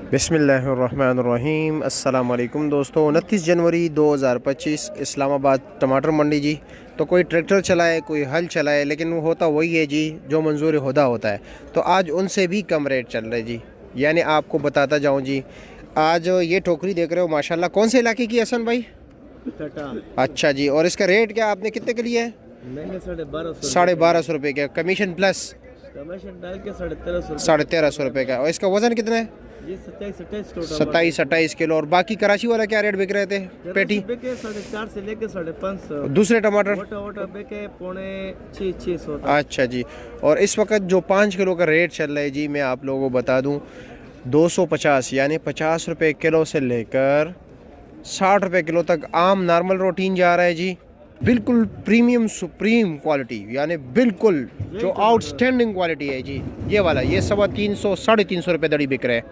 बिस्मिल्लाहिर्रहमानिर्रहीम। अस्सलाम वालेकुम दोस्तों। 29 जनवरी 2025 इस्लामाबाद टमाटर मंडी जी। तो कोई ट्रैक्टर चलाए, कोई हल चलाए, लेकिन वो होता वही है जी जो मंजूर हुदा होता है। तो आज उनसे भी कम रेट चल रहे जी। यानी आपको बताता जाऊँ जी, आज ये टोकरी देख रहे हो माशाल्लाह, कौन से इलाके की हसन भाई? अच्छा जी। और इसका रेट क्या आपने कितने के लिए है? मैंने 1250 1250 रुपये का, कमीशन प्लस कमीशन डाल के 1350 1350 रुपये का। और इसका वज़न कितना है? ये 27 27 28 किलो। और बाकी कराची वाला क्या रेट बिक रहे थे पेटी? 4.5 से लेके 550। दूसरे टमाटर वोटा बेके 550-600। अच्छा जी। और इस वक्त जो 5 किलो का रेट चल रहा है जी, मैं आप लोगों को बता दूं, 250 यानी 50 रुपये किलो से लेकर 60 रुपये किलो तक आम नॉर्मल रोटीन जा रहा है जी। बिल्कुल प्रीमियम सुप्रीम क्वालिटी, यानी बिल्कुल जो आउटस्टैंडिंग क्वालिटी है जी। ये वाला ये 350 350 रुपये दड़ी बिक रहा है।